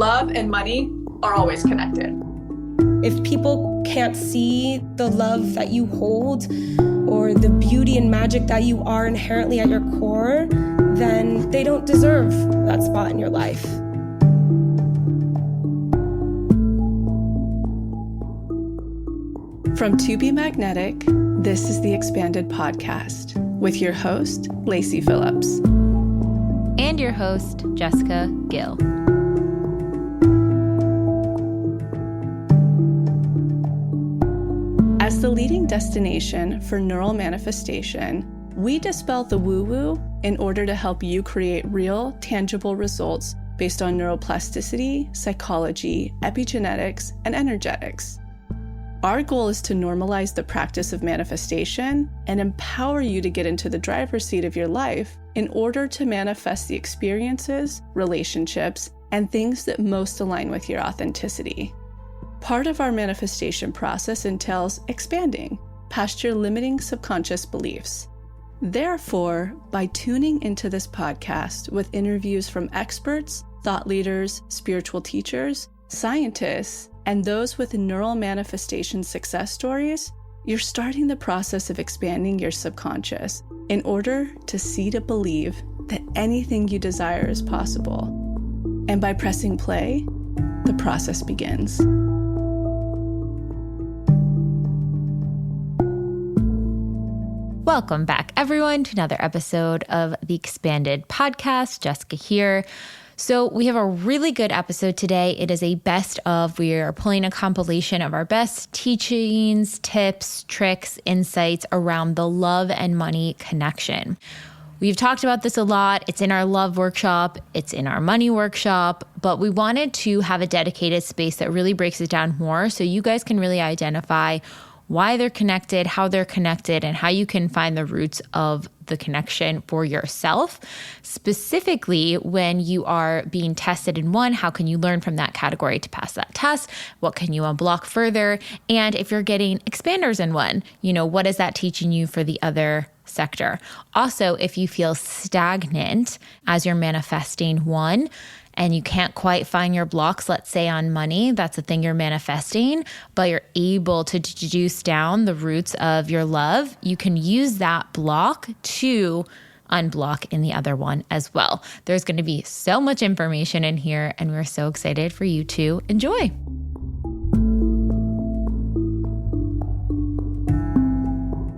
love and money are always connected. If people can't see the love that you hold or the beauty and magic that you are inherently at your core, then they don't deserve that spot in your life. From To Be Magnetic, this is the Expanded Podcast with your host, Lacey Phillips. And your host, Jessica Gill. As the leading destination for neural manifestation, we dispel the woo-woo in order to help you create real, tangible results based on neuroplasticity, psychology, epigenetics, and energetics. Our goal is to normalize the practice of manifestation and empower you to get into the driver's seat of your life in order to manifest the experiences, relationships, and things that most align with your authenticity. Part of our manifestation process entails expanding past your limiting subconscious beliefs. Therefore, by tuning into this podcast with interviews from experts, thought leaders, spiritual teachers, scientists, and those with neural manifestation success stories, you're starting the process of expanding your subconscious in order to see to believe that anything you desire is possible. And by pressing play, the process begins. Welcome back, everyone, to another episode of the Expanded Podcast. Jessica here. So we have a really good episode today. It is a best of. We are pulling a compilation of our best teachings, tips, tricks, insights around the love and money connection. We've talked about this a lot. It's in our love workshop. It's in our money workshop. But we wanted to have a dedicated space that really breaks it down more so you guys can really identify why they're connected, how they're connected, and how you can find the roots of the connection for yourself. Specifically, when you are being tested in one, how can you learn from that category to pass that test? What can you unblock further? And if you're getting expanders in one, what is that teaching you for the other sector? Also, if you feel stagnant as you're manifesting one, and you can't quite find your blocks, let's say on money, that's the thing you're manifesting, but you're able to deduce down the roots of your love, you can use that block to unblock in the other one as well. There's going to be so much information in here, and we're so excited for you to enjoy.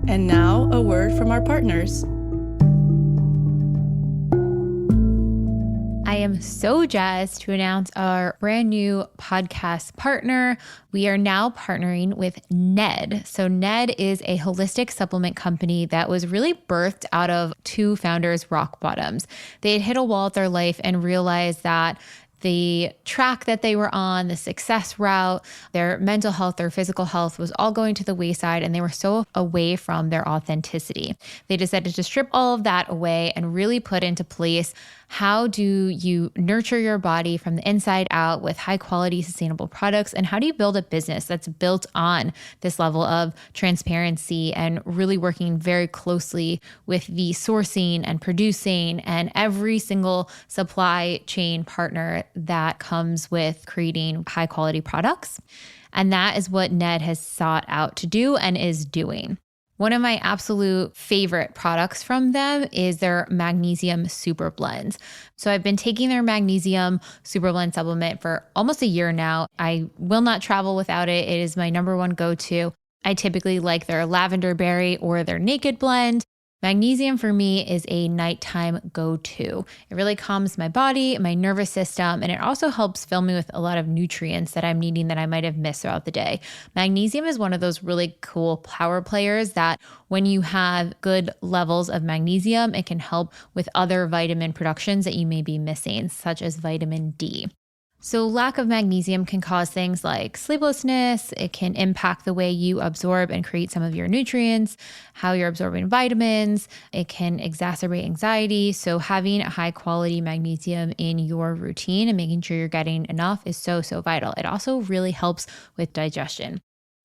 And now, a word from our partners. I am so jazzed to announce our brand new podcast partner. We are now partnering with Ned. So Ned is a holistic supplement company that was really birthed out of two founders' rock bottoms. They had hit a wall at their life and realized that the track that they were on, the success route, their mental health, their physical health was all going to the wayside, and they were so away from their authenticity. They decided to strip all of that away and really put into place how do you nurture your body from the inside out with high quality, sustainable products? And how do you build a business that's built on this level of transparency and really working very closely with the sourcing and producing and every single supply chain partner that comes with creating high quality products? And that is what Ned has sought out to do and is doing. One of my absolute favorite products from them is their magnesium super blends. So I've been taking their magnesium super blend supplement for almost a year now. I will not travel without it. It is my number one go-to. I typically like their lavender berry or their naked blend. Magnesium for me is a nighttime go-to. It really calms my body, my nervous system, and it also helps fill me with a lot of nutrients that I'm needing that I might have missed throughout the day. Magnesium is one of those really cool power players that when you have good levels of magnesium, it can help with other vitamin productions that you may be missing, such as vitamin D. So lack of magnesium can cause things like sleeplessness. It can impact the way you absorb and create some of your nutrients, how you're absorbing vitamins. It can exacerbate anxiety. So having a high quality magnesium in your routine and making sure you're getting enough is so, so vital. It also really helps with digestion.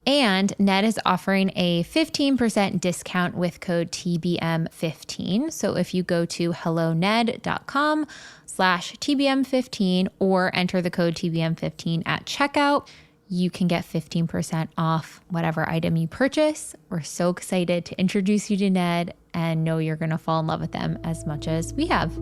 And Ned is offering a 15% discount with code TBM15. So if you go to helloned.com/TBM15 or enter the code TBM15 at checkout, you can get 15% off whatever item you purchase. We're so excited to introduce you to Ned and know you're going to fall in love with them as much as we have.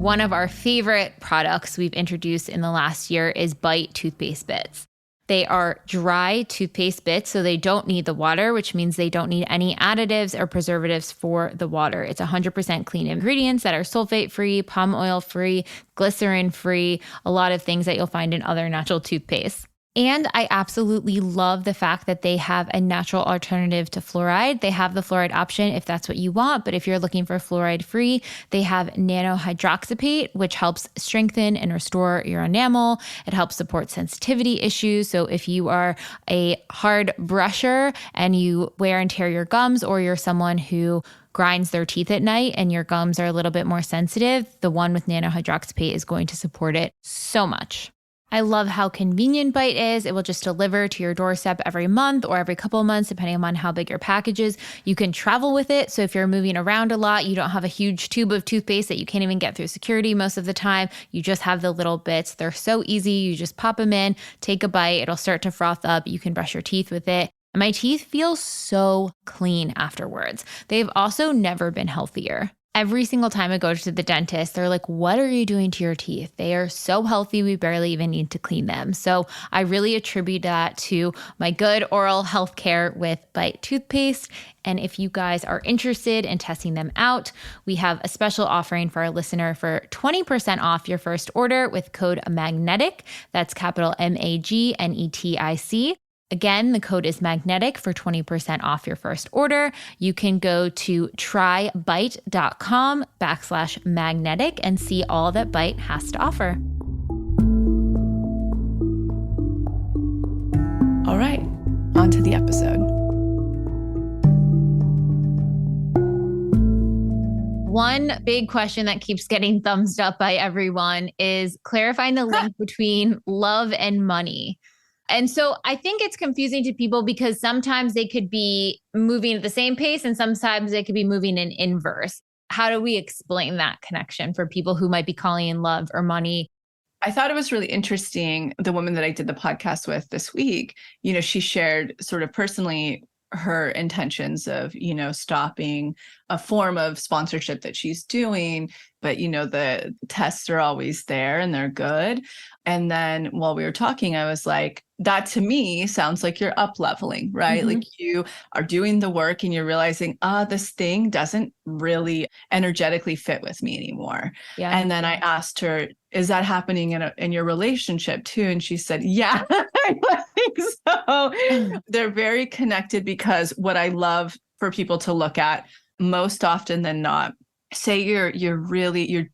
One of our favorite products we've introduced in the last year is Bite toothpaste bits. They are dry toothpaste bits, so they don't need the water, which means they don't need any additives or preservatives for the water. It's 100% clean ingredients that are sulfate-free, palm oil-free, glycerin-free, a lot of things that you'll find in other natural toothpaste. And I absolutely love the fact that they have a natural alternative to fluoride. They have the fluoride option if that's what you want, but if you're looking for fluoride free, they have nanohydroxypate, which helps strengthen and restore your enamel. It helps support sensitivity issues. So if you are a hard brusher and you wear and tear your gums, or you're someone who grinds their teeth at night and your gums are a little bit more sensitive, the one with nanohydroxypate is going to support it so much. I love how convenient Bite is. It will just deliver to your doorstep every month or every couple of months, depending on how big your package is. You can travel with it. So if you're moving around a lot, you don't have a huge tube of toothpaste that you can't even get through security most of the time. You just have the little bits. They're so easy. You just pop them in, take a bite. It'll start to froth up. You can brush your teeth with it. And my teeth feel so clean afterwards. They've also never been healthier. Every single time I go to the dentist, they're like, what are you doing to your teeth? They are so healthy, we barely even need to clean them. So I really attribute that to my good oral health care with Bite toothpaste. And if you guys are interested in testing them out, we have a special offering for our listener for 20% off your first order with code MAGNETIC. That's capital MAGNETIC. Again, the code is magnetic for 20% off your first order. You can go to trybite.com/magnetic and see all that Bite has to offer. All right, on to the episode. One big question that keeps getting thumbs up by everyone is clarifying the link between love and money. And so I think it's confusing to people because sometimes they could be moving at the same pace and sometimes they could be moving in inverse. How do we explain that connection for people who might be calling in love or money? I thought it was really interesting. The woman that I did the podcast with this week, she shared sort of personally her intentions of, stopping a form of sponsorship that she's doing. But, the tests are always there and they're good. And then while we were talking, I was like, that to me sounds like you're up leveling, right? Mm-hmm. Like you are doing the work and you're realizing, this thing doesn't really energetically fit with me anymore. Yeah. And then I asked her, is that happening in your relationship too? And she said, yeah, I think so. They're very connected because what I love for people to look at most often than not, say you're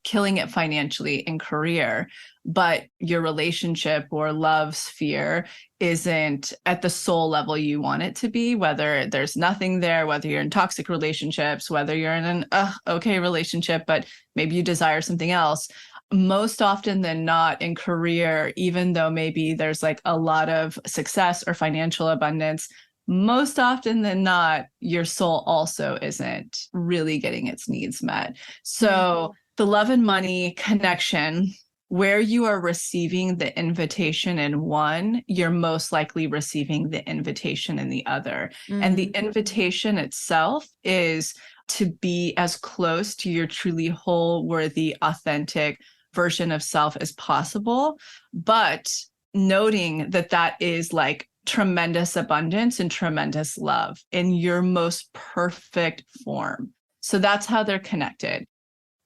killing it financially in career, but your relationship or love sphere isn't at the soul level you want it to be, whether there's nothing there, whether you're in toxic relationships, whether you're in an okay relationship, but maybe you desire something else. Most often than not in career, even though maybe there's like a lot of success or financial abundance, most often than not, your soul also isn't really getting its needs met. So the love and money connection, where you are receiving the invitation in one, you're most likely receiving the invitation in the other. Mm-hmm. And the invitation itself is to be as close to your truly whole, worthy, authentic version of self as possible, but noting that that is like tremendous abundance and tremendous love in your most perfect form. So that's how they're connected.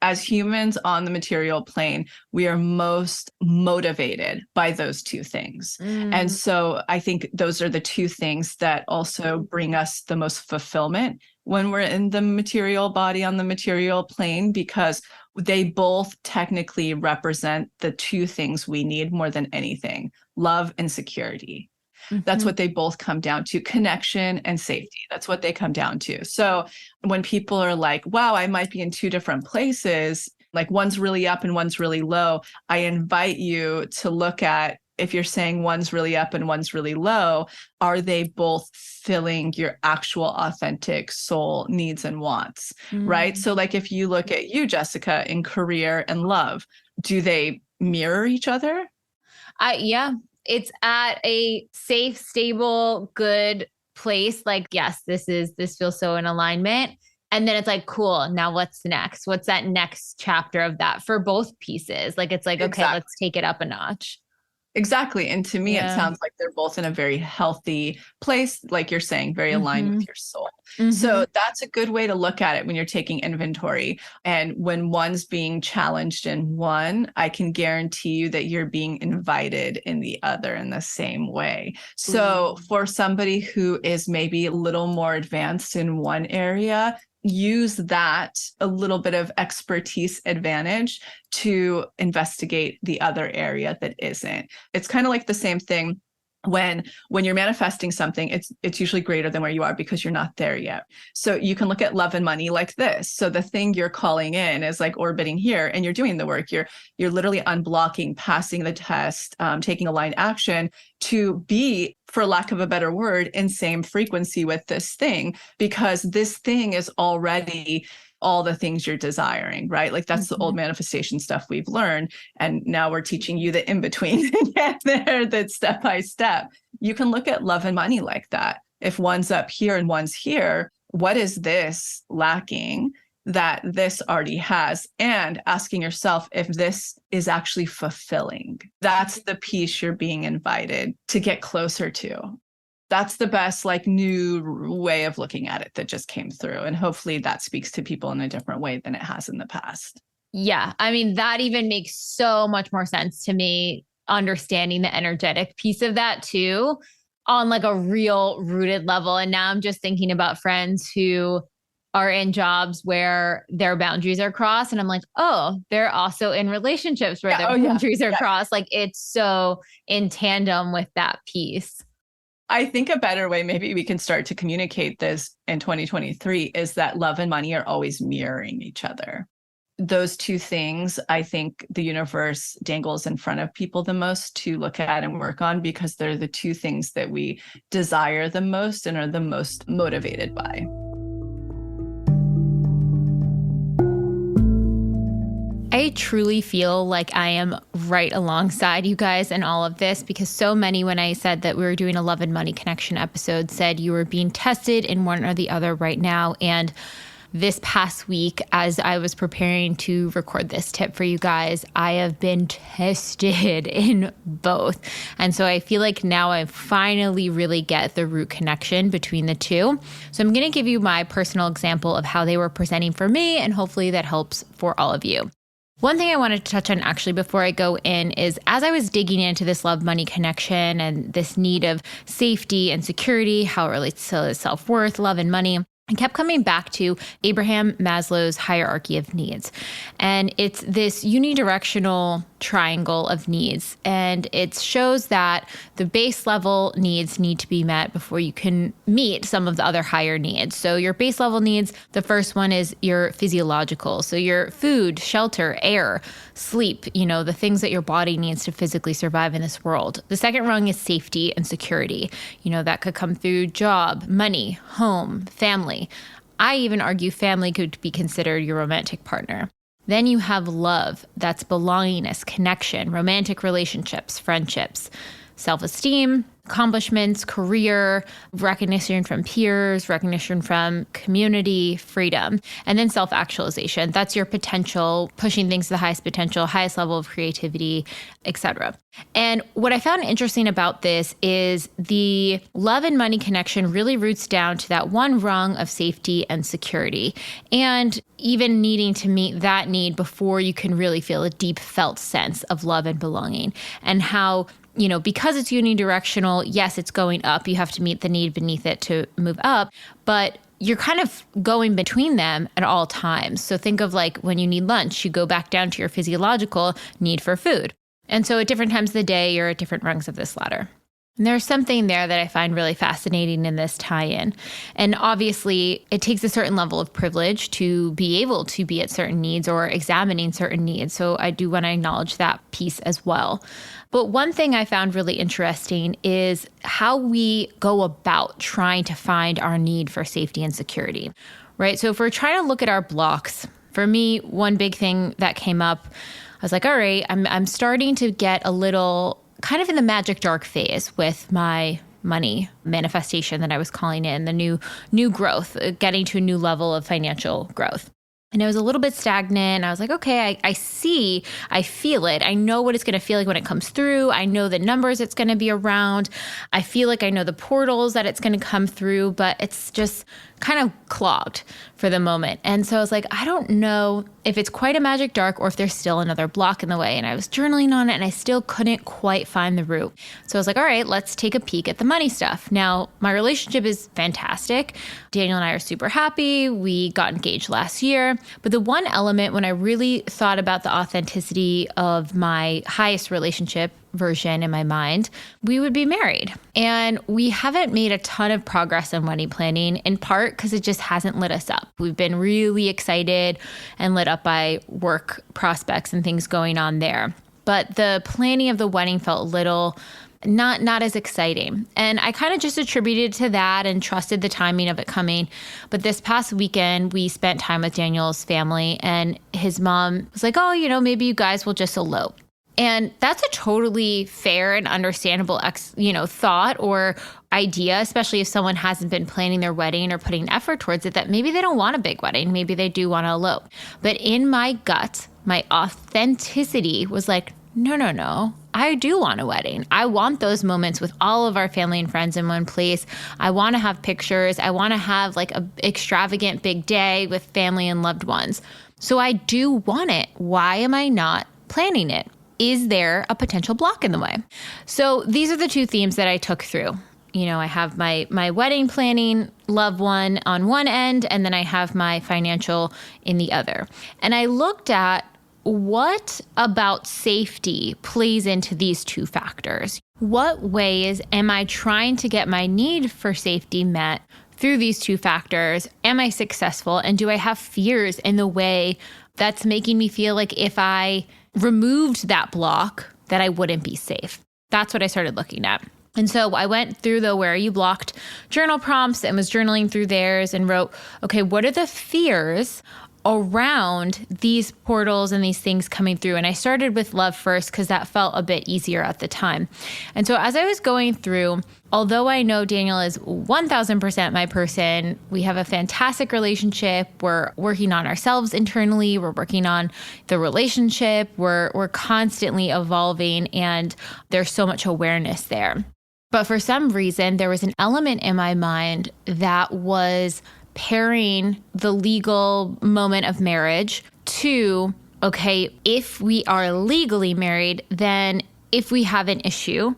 As humans on the material plane, we are most motivated by those two things. And so I think those are the two things that also bring us the most fulfillment when we're in the material body on the material plane, because they both technically represent the two things we need more than anything: love and security. Mm-hmm. That's what they both come down to. Connection and safety. That's what they come down to. So when people are like, wow, I might be in two different places, like one's really up and one's really low, I invite you to look at, if you're saying one's really up and one's really low, are they both filling your actual authentic soul needs and wants, right? So like if you look at you, Jessica, in career and love, do they mirror each other? Yeah, it's at a safe, stable, good place. Like, yes, this feels so in alignment. And then it's like, cool. Now what's next? What's that next chapter of that for both pieces? Like, it's like, okay, let's take it up a notch. Exactly. And to me, it sounds like they're both in a very healthy place, like you're saying, very aligned with your soul. So that's a good way to look at it when you're taking inventory. And when one's being challenged in one, I can guarantee you that you're being invited in the other in the same way. So for somebody who is maybe a little more advanced in one area, use that a little bit of expertise advantage to investigate the other area that isn't. It's kind of like the same thing when you're manifesting something, it's usually greater than where you are because you're not there yet. So you can look at love and money like this. So the thing you're calling in is like orbiting here, and you're doing the work. You're literally unblocking, passing the test, taking aligned action to be, for lack of a better word, in same frequency with this thing, because this thing is already all the things you're desiring, right? Like that's the old manifestation stuff we've learned. And now we're teaching you the in-between to get there, that step by step. You can look at love and money like that. If one's up here and one's here, what is this lacking that this already has? And asking yourself if this is actually fulfilling. That's the piece you're being invited to get closer to. That's the best like new way of looking at it that just came through. And hopefully that speaks to people in a different way than it has in the past. Yeah. I mean, that even makes so much more sense to me, understanding the energetic piece of that too, on like a real rooted level. And now I'm just thinking about friends who are in jobs where their boundaries are crossed. And I'm like, oh, they're also in relationships where their boundaries are crossed. Like it's so in tandem with that piece. I think a better way maybe we can start to communicate this in 2023 is that love and money are always mirroring each other. Those two things, I think the universe dangles in front of people the most to look at and work on, because they're the two things that we desire the most and are the most motivated by. I truly feel like I am right alongside you guys in all of this, because so many, when I said that we were doing a love and money connection episode, said you were being tested in one or the other right now. And this past week, as I was preparing to record this tip for you guys, I have been tested in both. And so I feel like now I finally really get the root connection between the two. So I'm going to give you my personal example of how they were presenting for me, and hopefully that helps for all of you. One thing I wanted to touch on actually before I go in is, as I was digging into this love money connection and this need of safety and security, how it relates to self-worth, love and money, I kept coming back to Abraham Maslow's hierarchy of needs. And it's this unidirectional triangle of needs. And it shows that the base level needs need to be met before you can meet some of the other higher needs. So your base level needs, the first one is your physiological. So your food, shelter, air, sleep, the things that your body needs to physically survive in this world. The second rung is safety and security. That could come through job, money, home, family. I even argue family could be considered your romantic partner. Then you have love. That's belongingness, connection, romantic relationships, friendships, self-esteem, accomplishments, career, recognition from peers, recognition from community, freedom, and then self-actualization. That's your potential, pushing things to the highest potential, highest level of creativity, etc. And what I found interesting about this is the love and money connection really roots down to that one rung of safety and security, and even needing to meet that need before you can really feel a deep felt sense of love and belonging. And how because it's unidirectional, yes, it's going up. You have to meet the need beneath it to move up, but you're kind of going between them at all times. So think of like when you need lunch, you go back down to your physiological need for food. And so at different times of the day, you're at different rungs of this ladder. And there's something there that I find really fascinating in this tie-in. And obviously, it takes a certain level of privilege to be able to be at certain needs or examining certain needs. So I do want to acknowledge that piece as well. But one thing I found really interesting is how we go about trying to find our need for safety and security, right? So if we're trying to look at our blocks, for me, one big thing that came up, I was like, all right, I'm starting to get a little kind of in the magic dark phase with my money manifestation that I was calling in, the new growth, getting to a new level of financial growth. And it was a little bit stagnant. I was like, okay, I see, I feel it. I know what it's going to feel like when it comes through. I know the numbers it's going to be around. I feel like I know the portals that it's going to come through, but it's just kind of clogged for the moment. And so I was like, I don't know if it's quite a magic dark or if there's still another block in the way. And I was journaling on it and I still couldn't quite find the root. So I was like, all right, let's take a peek at the money stuff. Now, my relationship is fantastic. Daniel and I are super happy. We got engaged last year. But the one element when I really thought about the authenticity of my highest relationship version in my mind, we would be married. And we haven't made a ton of progress in wedding planning, in part because it just hasn't lit us up. We've been really excited and lit up by work prospects and things going on there. But the planning of the wedding felt a little not as exciting. And I kind of just attributed to that and trusted the timing of it coming. But this past weekend, we spent time with Daniel's family and his mom was like, oh, maybe you guys will just elope. And that's a totally fair and understandable, thought or idea, especially if someone hasn't been planning their wedding or putting effort towards it, that maybe they don't want a big wedding. Maybe they do want to elope. But in my gut, my authenticity was like, no, I do want a wedding. I want those moments with all of our family and friends in one place. I want to have pictures. I want to have like an extravagant big day with family and loved ones. So I do want it. Why am I not planning it? Is there a potential block in the way? So these are the two themes that I took through. I have my wedding planning loved one on one end, and then I have my financial in the other. And I looked at what about safety plays into these two factors. What ways am I trying to get my need for safety met through these two factors? Am I successful? And do I have fears in the way that's making me feel like if I removed that block, that I wouldn't be safe? That's what I started looking at. And so I went through the Where Are You Blocked journal prompts and was journaling through theirs and wrote, okay, what are the fears around these portals and these things coming through? And I started with love first because that felt a bit easier at the time. And so as I was going through, although I know Daniel is 1000% my person, we have a fantastic relationship. We're working on ourselves internally. We're working on the relationship. We're constantly evolving, and there's so much awareness there. But for some reason, there was an element in my mind that was pairing the legal moment of marriage to, okay, if we are legally married, then if we have an issue,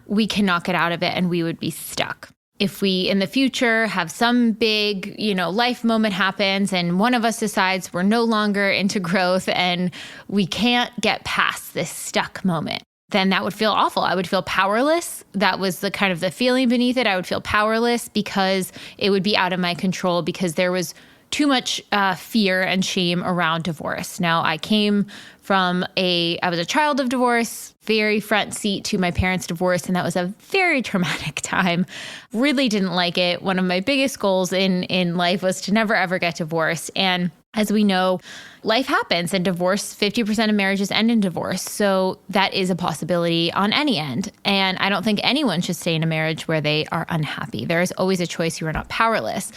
we cannot get out of it and we would be stuck. If we in the future have some big, life moment happens and one of us decides we're no longer into growth and we can't get past this stuck moment, then that would feel awful. I would feel powerless. That was the kind of the feeling beneath it. I would feel powerless because it would be out of my control because there was too much fear and shame around divorce. Now, I came from I was a child of divorce, very front seat to my parents' divorce, and that was a very traumatic time. Really didn't like it. One of my biggest goals in life was to never, ever get divorced. And as we know, life happens, and divorce, 50% of marriages end in divorce. So that is a possibility on any end. And I don't think anyone should stay in a marriage where they are unhappy. There is always a choice. You are not powerless.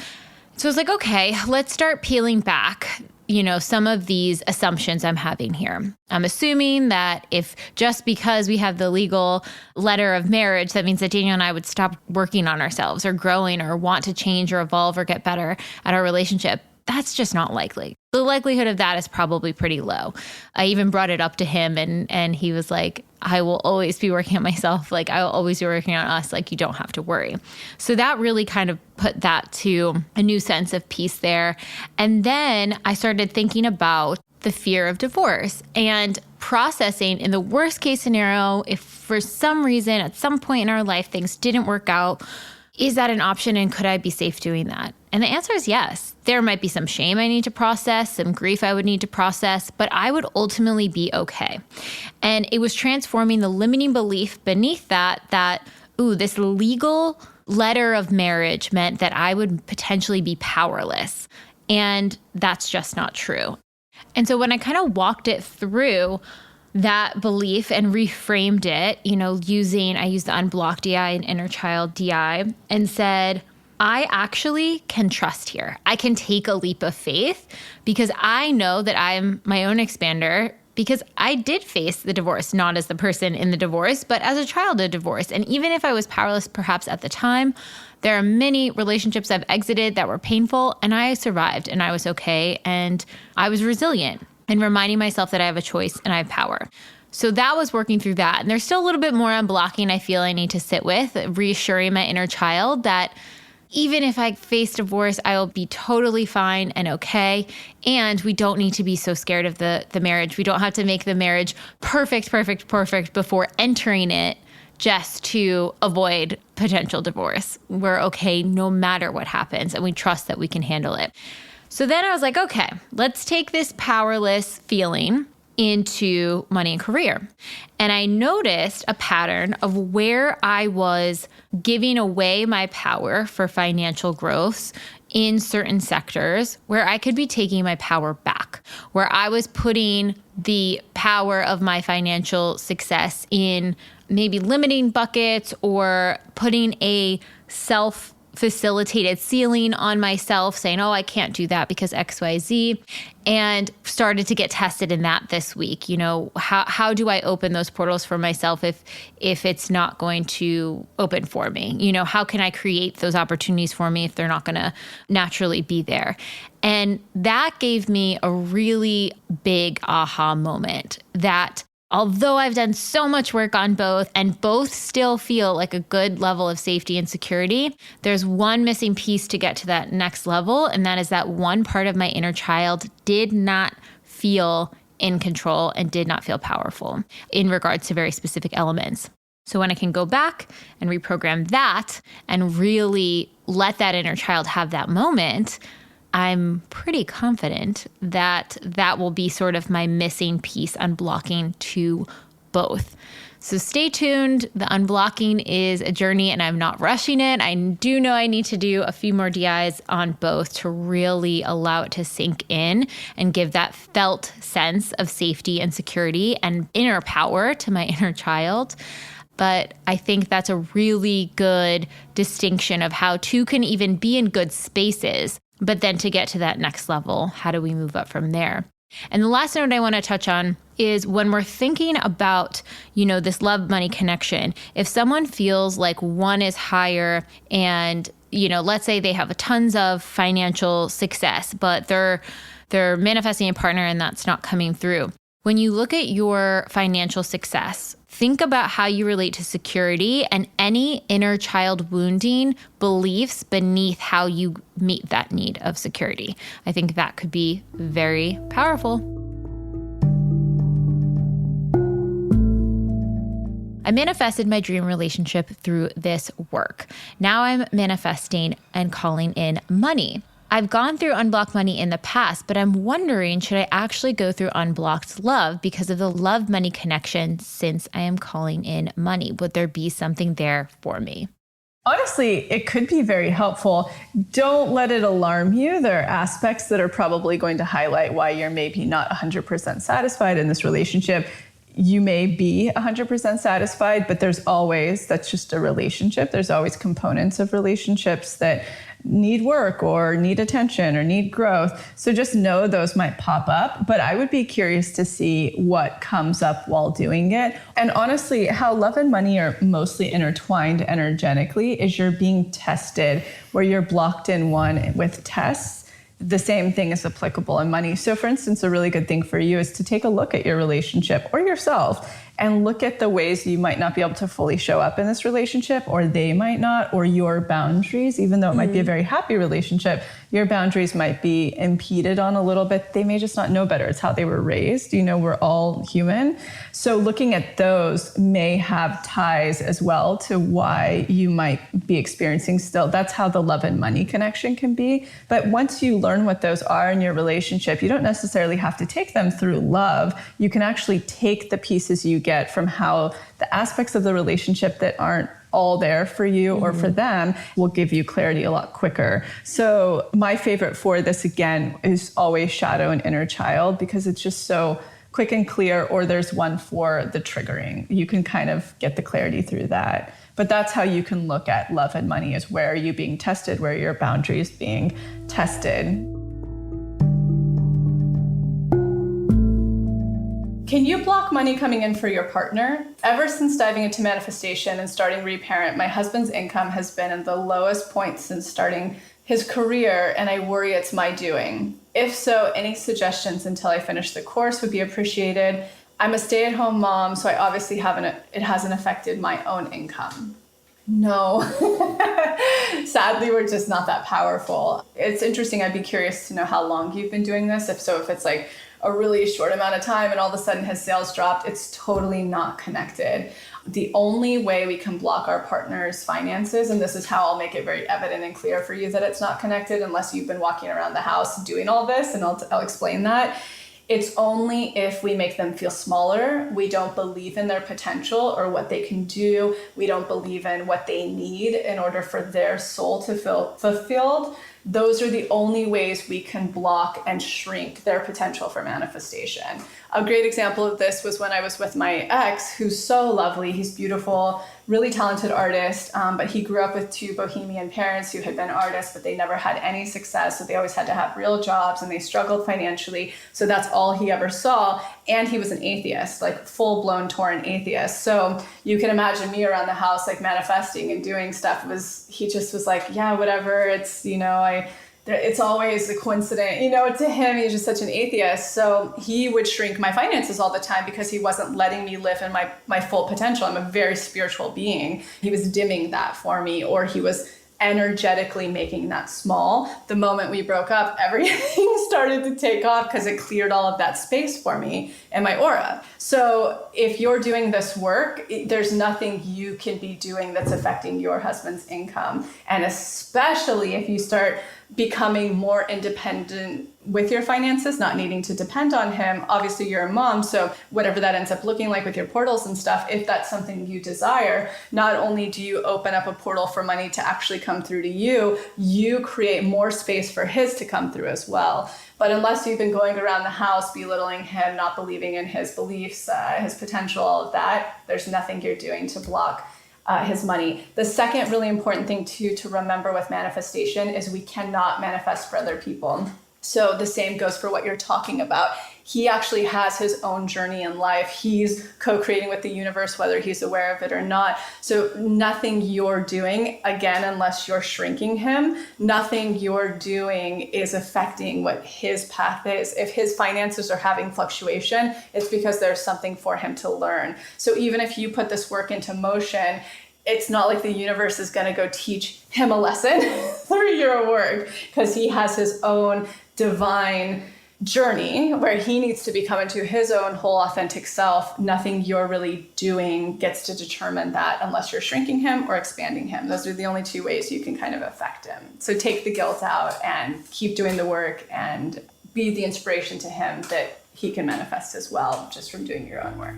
So I was like, okay, let's start peeling back, some of these assumptions I'm having here. I'm assuming that if just because we have the legal letter of marriage, that means that Daniel and I would stop working on ourselves or growing or want to change or evolve or get better at our relationship. That's just not likely. The likelihood of that is probably pretty low. I even brought it up to him and he was like, I will always be working on myself. Like, I will always be working on us. Like, you don't have to worry. So that really kind of put that to a new sense of peace there. And then I started thinking about the fear of divorce and processing in the worst case scenario, if for some reason at some point in our life things didn't work out, is that an option and could I be safe doing that? And the answer is yes. There might be some shame I need to process, some grief I would need to process, but I would ultimately be okay. And it was transforming the limiting belief beneath that, this legal letter of marriage meant that I would potentially be powerless. And that's just not true. And so when I kind of walked it through that belief and reframed it, I used the unblocked DI and inner child DI and said, I actually can trust here. I can take a leap of faith because I know that I'm my own expander because I did face the divorce, not as the person in the divorce, but as a child of divorce. And even if I was powerless perhaps at the time, there are many relationships I've exited that were painful and I survived and I was okay and I was resilient and reminding myself that I have a choice and I have power. So that was working through that. And there's still a little bit more unblocking I feel I need to sit with, reassuring my inner child that even if I face divorce, I will be totally fine and okay. And we don't need to be so scared of the marriage. We don't have to make the marriage perfect before entering it just to avoid potential divorce. We're okay no matter what happens, and we trust that we can handle it. So then I was like, okay, let's take this powerless feeling into money and career. And I noticed a pattern of where I was giving away my power for financial growth in certain sectors where I could be taking my power back, where I was putting the power of my financial success in maybe limiting buckets or putting a self-facilitated ceiling on myself saying, oh, I can't do that because XYZ, and started to get tested in that this week. How do I open those portals for myself if it's not going to open for me? How can I create those opportunities for me if they're not going to naturally be there? And that gave me a really big aha moment that although I've done so much work on both and both still feel like a good level of safety and security, there's one missing piece to get to that next level. And that is that one part of my inner child did not feel in control and did not feel powerful in regards to very specific elements. So when I can go back and reprogram that and really let that inner child have that moment, I'm pretty confident that that will be sort of my missing piece unblocking to both. So stay tuned. The unblocking is a journey and I'm not rushing it. I do know I need to do a few more DIs on both to really allow it to sink in and give that felt sense of safety and security and inner power to my inner child. But I think that's a really good distinction of how two can even be in good spaces. But then to get to that next level, how do we move up from there? And the last note I want to touch on is when we're thinking about, this love money connection, if someone feels like one is higher and, let's say they have tons of financial success, but they're manifesting a partner and that's not coming through. When you look at your financial success, think about how you relate to security and any inner child wounding beliefs beneath how you meet that need of security. I think that could be very powerful. I manifested my dream relationship through this work. Now I'm manifesting and calling in money. I've gone through unblocked money in the past, but I'm wondering, should I actually go through unblocked love because of the love money connection since I am calling in money? Would there be something there for me? Honestly, it could be very helpful. Don't let it alarm you. There are aspects that are probably going to highlight why you're maybe not 100% satisfied in this relationship. You may be 100% satisfied, but that's just a relationship. There's always components of relationships that need work or need attention or need growth. So just know those might pop up, but I would be curious to see what comes up while doing it. And honestly, how love and money are mostly intertwined energetically is you're being tested where you're blocked in one with tests. The same thing is applicable in money. So for instance, a really good thing for you is to take a look at your relationship or yourself and look at the ways you might not be able to fully show up in this relationship, or they might not, or your boundaries, even though it might be a very happy relationship, your boundaries might be impeded on a little bit. They may just not know better. It's how they were raised. We're all human. So looking at those may have ties as well to why you might be experiencing still. That's how the love and money connection can be. But once you learn what those are in your relationship, you don't necessarily have to take them through love. You can actually take the pieces you get from how the aspects of the relationship that aren't all there for you or for them will give you clarity a lot quicker. So my favorite for this, again, is always shadow and inner child, because it's just so quick and clear. Or there's one for the triggering. You can kind of get the clarity through that. But that's how you can look at love and money, is where are you being tested, where are your boundaries being tested. Can you block money coming in for your partner? Ever since diving into manifestation and starting Reparent, my husband's income has been in the lowest point since starting his career, and I worry it's my doing. If so, any suggestions until I finish the course would be appreciated. I'm a stay-at-home mom, so I obviously it hasn't affected my own income. No, sadly, we're just not that powerful. It's interesting. I'd be curious to know how long you've been doing this. If it's like a really short amount of time and all of a sudden his sales dropped, it's totally not connected. The only way we can block our partner's finances, and this is how I'll make it very evident and clear for you that it's not connected, unless you've been walking around the house doing all this, and I'll explain that. It's only if we make them feel smaller, we don't believe in their potential or what they can do, we don't believe in what they need in order for their soul to feel fulfilled. Those are the only ways we can block and shrink their potential for manifestation. A great example of this was when I was with my ex, who's so lovely. He's beautiful, really talented artist, but he grew up with two bohemian parents who had been artists, but they never had any success. So they always had to have real jobs and they struggled financially. So that's all he ever saw. And he was an atheist, like full-blown torn atheist. So you can imagine me around the house, like manifesting and doing stuff. He just was like, yeah, whatever. It's, it's always a coincidence, to him, he's just such an atheist. So he would shrink my finances all the time because he wasn't letting me live in my full potential. I'm a very spiritual being. He was dimming that for me, or he was energetically making that small. The moment we broke up, everything started to take off because it cleared all of that space for me in my aura. So if you're doing this work, there's nothing you can be doing that's affecting your husband's income. And especially if you start becoming more independent with your finances, not needing to depend on him. Obviously, you're a mom, so whatever that ends up looking like with your portals and stuff, if that's something you desire, not only do you open up a portal for money to actually come through to you, you create more space for his to come through as well. But unless you've been going around the house belittling him, not believing in his beliefs, his potential, all of that, there's nothing you're doing to block his money. The second really important thing to remember with manifestation is we cannot manifest for other people. So the same goes for what you're talking about. He actually has his own journey in life. He's co-creating with the universe, whether he's aware of it or not. So nothing you're doing, again, unless you're shrinking him, nothing you're doing is affecting what his path is. If his finances are having fluctuation, it's because there's something for him to learn. So even if you put this work into motion, it's not like the universe is going to go teach him a lesson through your work, because he has his own divine journey where he needs to become into his own whole authentic self. Nothing you're really doing gets to determine that unless you're shrinking him or expanding him. Those are the only two ways you can kind of affect him. So take the guilt out and keep doing the work and be the inspiration to him that he can manifest as well, just from doing your own work.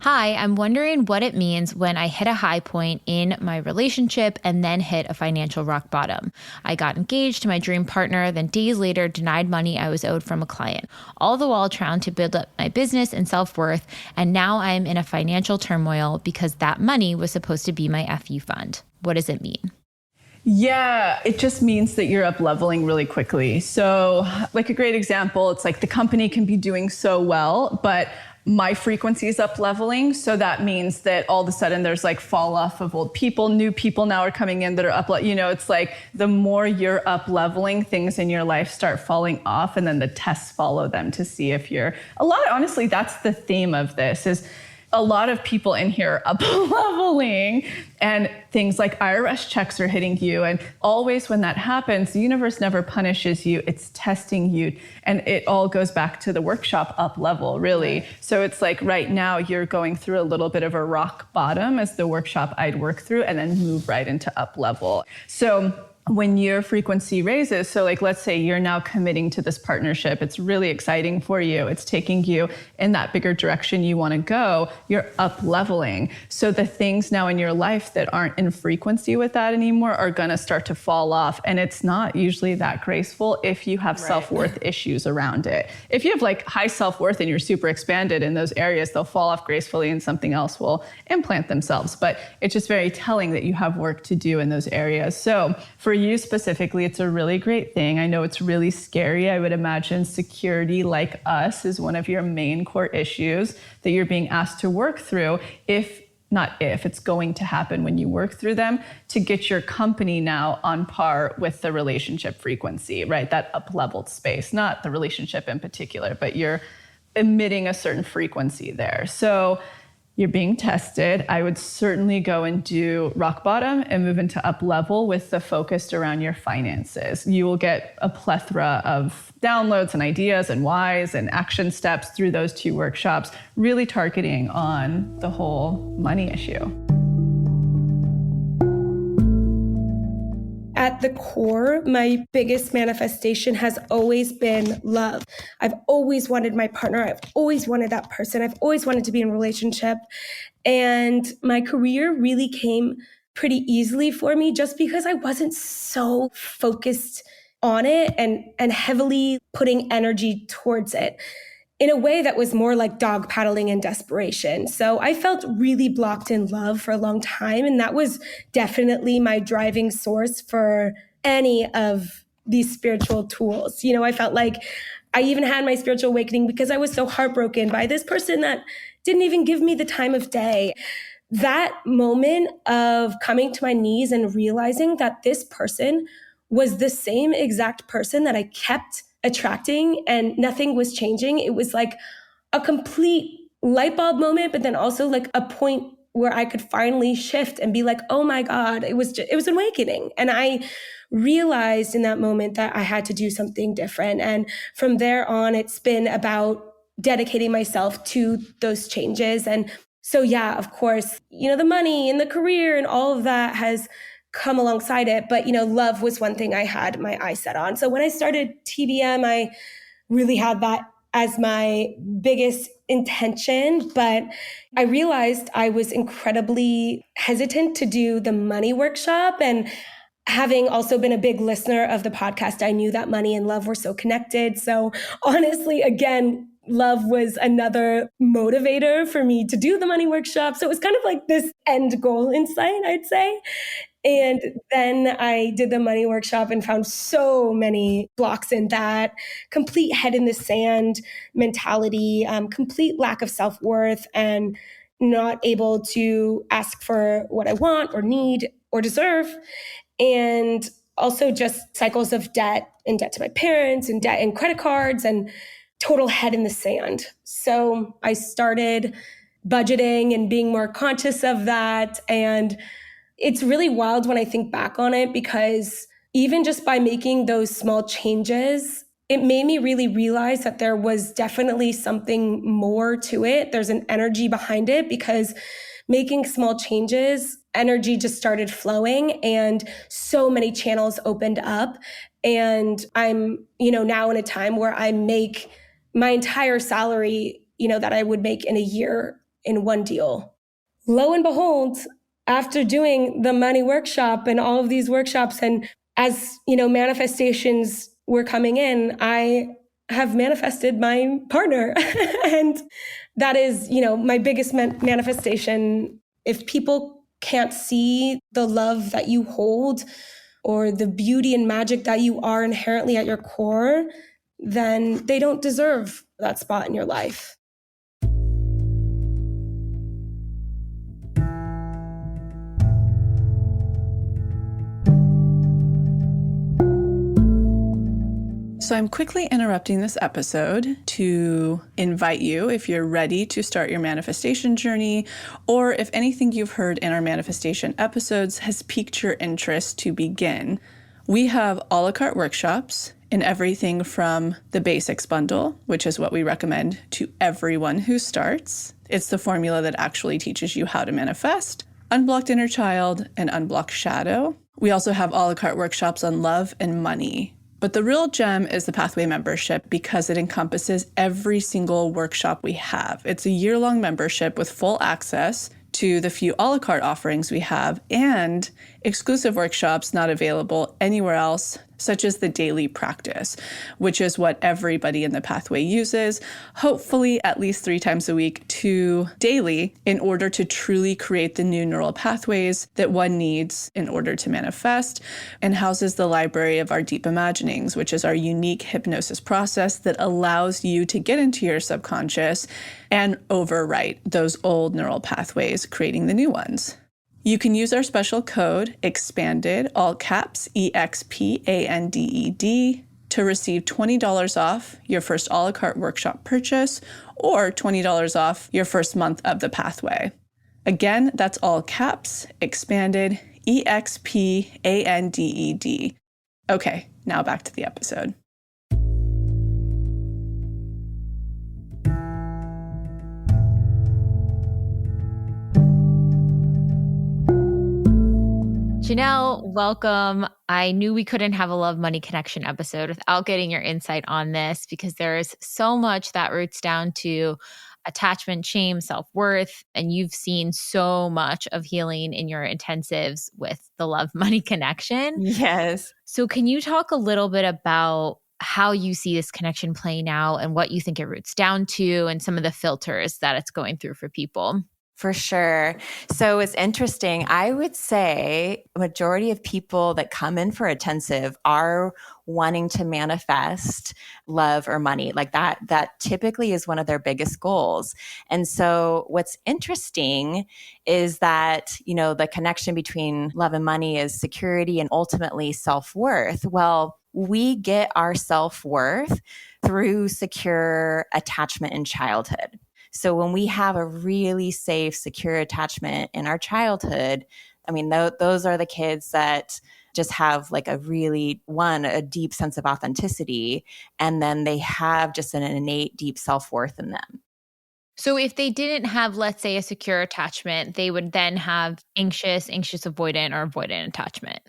Hi, I'm wondering what it means when I hit a high point in my relationship and then hit a financial rock bottom. I got engaged to my dream partner, then days later denied money I was owed from a client, all the while trying to build up my business and self-worth. And now I'm in a financial turmoil because that money was supposed to be my FU fund. What does it mean? Yeah, it just means that you're up leveling really quickly. So like a great example, it's like the company can be doing so well, but my frequency is up leveling. So that means that all of a sudden there's like fall off of old people, new people now are coming in that are up, it's like the more you're up leveling, things in your life start falling off, and then the tests follow them to see if honestly, that's the theme of this is a lot of people in here are up leveling, and things like IRS checks are hitting you. And always when that happens, the universe never punishes you. It's testing you. And it all goes back to the workshop up level, really. So it's like right now you're going through a little bit of a rock bottom as the workshop I'd work through, and then move right into up level. So when your frequency raises, so like let's say you're now committing to this partnership, it's really exciting for you, it's taking you in that bigger direction you want to go, you're up leveling. So the things now in your life that aren't in frequency with that anymore are going to start to fall off. And it's not usually that graceful if you have self-worth issues around it. If you have like high self-worth and you're super expanded in those areas, they'll fall off gracefully and something else will implant themselves. But it's just very telling that you have work to do in those areas. So for you specifically, it's a really great thing. I know it's really scary. I would imagine security, like us, is one of your main core issues that you're being asked to work through. It's going to happen when you work through them, to get your company now on par with the relationship frequency, right? That up-leveled space, not the relationship in particular, but you're emitting a certain frequency there. So you're being tested. I would certainly go and do rock bottom and move into up level with the focus around your finances. You will get a plethora of downloads and ideas and whys and action steps through those 2 workshops, really targeting on the whole money issue. At the core, my biggest manifestation has always been love. I've always wanted my partner. I've always wanted that person. I've always wanted to be in a relationship. And my career really came pretty easily for me just because I wasn't so focused on it and heavily putting energy towards it in a way that was more like dog paddling and desperation. So I felt really blocked in love for a long time. And that was definitely my driving source for any of these spiritual tools. I felt like I even had my spiritual awakening because I was so heartbroken by this person that didn't even give me the time of day. That moment of coming to my knees and realizing that this person was the same exact person that I kept attracting and nothing was changing. It was like a complete light bulb moment, but then also like a point where I could finally shift and be like, oh my God, it was an awakening. And I realized in that moment that I had to do something different. And from there on, it's been about dedicating myself to those changes. And so, yeah, of course, the money and the career and all of that has come alongside it. But, love was one thing I had my eyes set on. So when I started TBM, I really had that as my biggest intention. But I realized I was incredibly hesitant to do the money workshop. And having also been a big listener of the podcast, I knew that money and love were so connected. So honestly, again, love was another motivator for me to do the money workshop. So it was kind of like this end goal in sight, I'd say. And then I did the money workshop and found so many blocks in that: complete head in the sand mentality, complete lack of self-worth, and not able to ask for what I want or need or deserve. And also just cycles of debt and debt to my parents and debt and credit cards and total head in the sand. So I started budgeting and being more conscious of that. And it's really wild when I think back on it, because even just by making those small changes, it made me really realize that there was definitely something more to it. There's an energy behind it, because making small changes, energy just started flowing and so many channels opened up. And I'm, now in a time where I make my entire salary, that I would make in a year in one deal. Lo and behold, after doing the money workshop and all of these workshops, and as, manifestations were coming in, I have manifested my partner. And that is, my biggest manifestation. If people can't see the love that you hold or the beauty and magic that you are inherently at your core, then they don't deserve that spot in your life. So I'm quickly interrupting this episode to invite you, if you're ready to start your manifestation journey, or if anything you've heard in our manifestation episodes has piqued your interest to begin. We have a la carte workshops in everything from the basics bundle, which is what we recommend to everyone who starts. It's the formula that actually teaches you how to manifest, unblocked inner child, and unblocked shadow. We also have a la carte workshops on love and money. But the real gem is the Pathway membership because it encompasses every single workshop we have. It's a year-long membership with full access to the few a la carte offerings we have and exclusive workshops not available anywhere else, such as the daily practice, which is what everybody in the Pathway uses, hopefully at least 3 times a week to daily, in order to truly create the new neural pathways that one needs in order to manifest, and houses the library of our deep imaginings, which is our unique hypnosis process that allows you to get into your subconscious and overwrite those old neural pathways, creating the new ones. You can use our special code EXPANDED, all caps, EXPANDED, to receive $20 off your first a la carte workshop purchase or $20 off your first month of the Pathway. Again, that's all caps, EXPANDED, EXPANDED. Okay, now back to the episode. Janelle, welcome. I knew we couldn't have a love money connection episode without getting your insight on this because there is so much that roots down to attachment, shame, self-worth, and you've seen so much of healing in your intensives with the love money connection. Yes. So can you talk a little bit about how you see this connection playing out and what you think it roots down to and some of the filters that it's going through for people? For sure. So it's interesting. I would say a majority of people that come in for intensive are wanting to manifest love or money. Like that typically is one of their biggest goals. And so what's interesting is that, the connection between love and money is security and ultimately self-worth. Well, we get our self-worth through secure attachment in childhood. So when we have a really safe, secure attachment in our childhood, those are the kids that just have like a deep sense of authenticity. And then they have just an innate deep self-worth in them. So if they didn't have, let's say, a secure attachment, they would then have anxious avoidant, or avoidant attachment.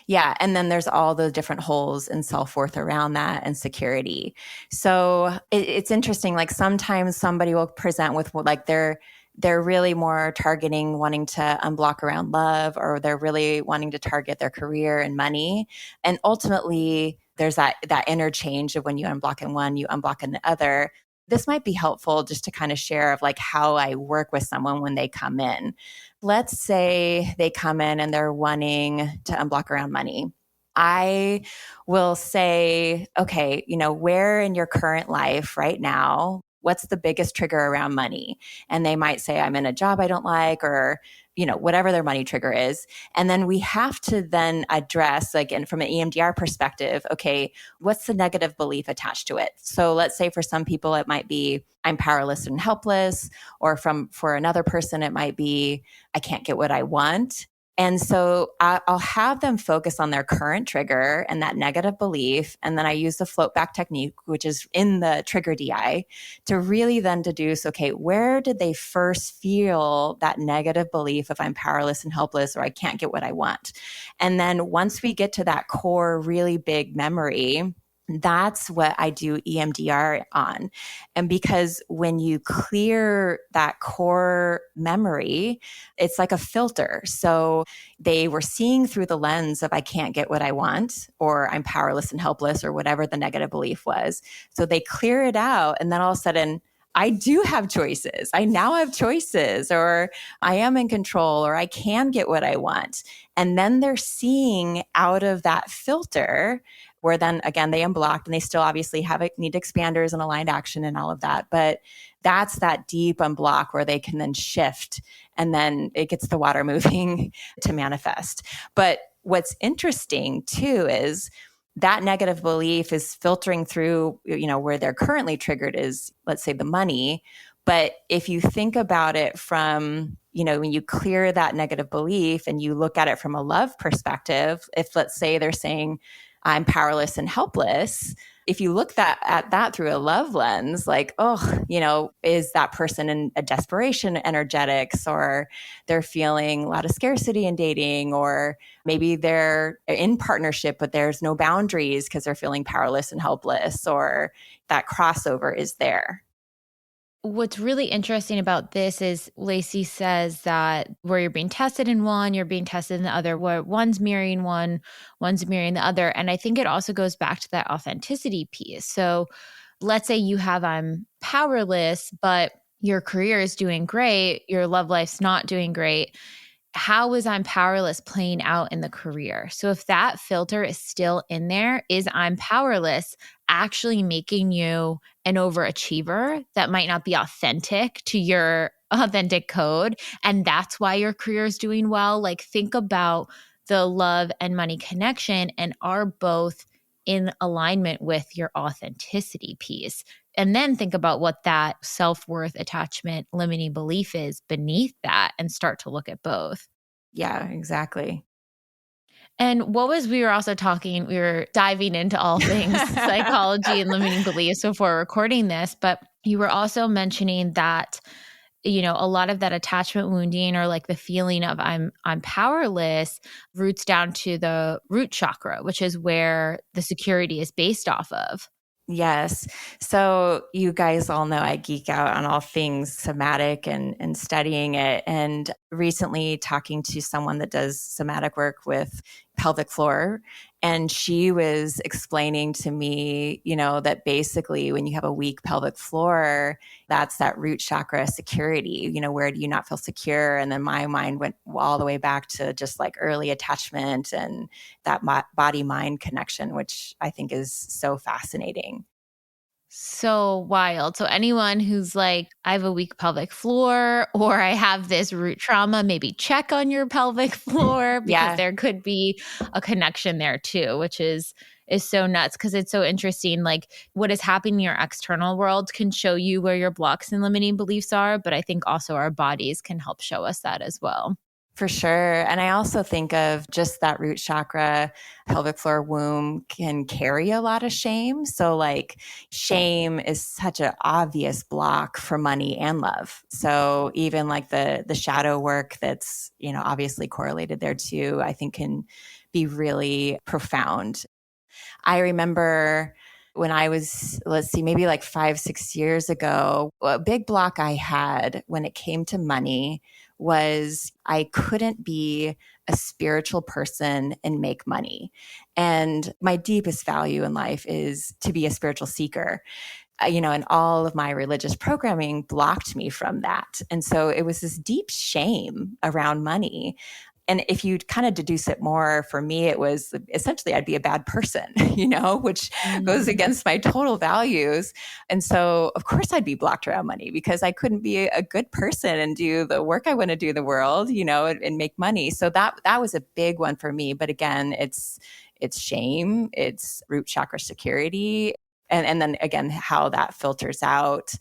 Yeah. And then there's all the different holes in self-worth around that and security. So it's interesting. Like sometimes somebody will present with like they're really more targeting wanting to unblock around love, or they're really wanting to target their career and money. And ultimately there's that interchange of when you unblock in one, you unblock in the other. This might be helpful just to kind of share of like how I work with someone when they come in. Let's say they come in and they're wanting to unblock around money. I will say, okay, where in your current life right now, what's the biggest trigger around money? And they might say, I'm in a job I don't like, or whatever their money trigger is. And then we have to then address, like, and from an EMDR perspective, okay, what's the negative belief attached to it? So let's say for some people, it might be, I'm powerless and helpless, or for another person, it might be, I can't get what I want. And so I'll have them focus on their current trigger and that negative belief. And then I use the float back technique, which is in the trigger DI, to really then deduce, okay, where did they first feel that negative belief of I'm powerless and helpless, or I can't get what I want? And then once we get to that core, really big memory, that's what I do EMDR on. And because when you clear that core memory, it's like a filter. So they were seeing through the lens of I can't get what I want, or I'm powerless and helpless, or whatever the negative belief was. So they clear it out. And then all of a sudden, I do have choices. I now have choices, or I am in control, or I can get what I want. And then they're seeing out of that filter, where then again, they unblocked, and they still obviously need expanders and aligned action and all of that. But that's that deep unblock where they can then shift, and then it gets the water moving to manifest. But what's interesting too is that negative belief is filtering through, where they're currently triggered is, let's say, the money. But if you think about it from, when you clear that negative belief and you look at it from a love perspective, if let's say they're saying, I'm powerless and helpless, if you look at that through a love lens, like, is that person in a desperation energetics, or they're feeling a lot of scarcity in dating, or maybe they're in partnership, but there's no boundaries because they're feeling powerless and helpless, or that crossover is there. What's really interesting about this is Lacey says that where you're being tested in one, you're being tested in the other, where one's mirroring one, one's mirroring the other. And I think it also goes back to that authenticity piece. So let's say you have I'm powerless, but your career is doing great, your love life's not doing great. How is I'm powerless playing out in the career? So if that filter is still in there, is I'm powerless actually making you an overachiever that might not be authentic to your authentic code? And that's why your career is doing well. Like, think about the love and money connection, and are both in alignment with your authenticity piece. And then think about what that self-worth, attachment, limiting belief is beneath that, and start to look at both. Yeah, exactly. And we were also talking, we were diving into all things psychology and limiting beliefs before recording this, but you were also mentioning that, a lot of that attachment wounding, or like the feeling of I'm powerless, roots down to the root chakra, which is where the security is based off of. Yes. So you guys all know I geek out on all things somatic and studying it. And recently talking to someone that does somatic work with pelvic floor. And she was explaining to me, that basically when you have a weak pelvic floor, that's that root chakra security, where do you not feel secure? And then my mind went all the way back to just like early attachment and that body-mind connection, which I think is so fascinating. So wild. So anyone who's like, I have a weak pelvic floor, or I have this root trauma, maybe check on your pelvic floor, because Yeah. there could be a connection there too, which is so nuts, because it's so interesting. Like, what is happening in your external world can show you where your blocks and limiting beliefs are, but I think also our bodies can help show us that as well. For sure. And I also think of just that root chakra, pelvic floor, womb can carry a lot of shame. So like shame is such an obvious block for money and love. So even like the shadow work that's, obviously correlated there too, I think can be really profound. I remember when I was, maybe like 5-6 years ago, a big block I had when it came to money was I couldn't be a spiritual person and make money. And my deepest value in life is to be a spiritual seeker. And all of my religious programming blocked me from that. And so it was this deep shame around money. And if you kind of deduce it more, for me, it was essentially I'd be a bad person, which goes against my total values. And so, of course, I'd be blocked around money because I couldn't be a good person and do the work I want to do in the world, and make money. So that was a big one for me. But again, it's shame, it's root chakra security. And then again, how that filters out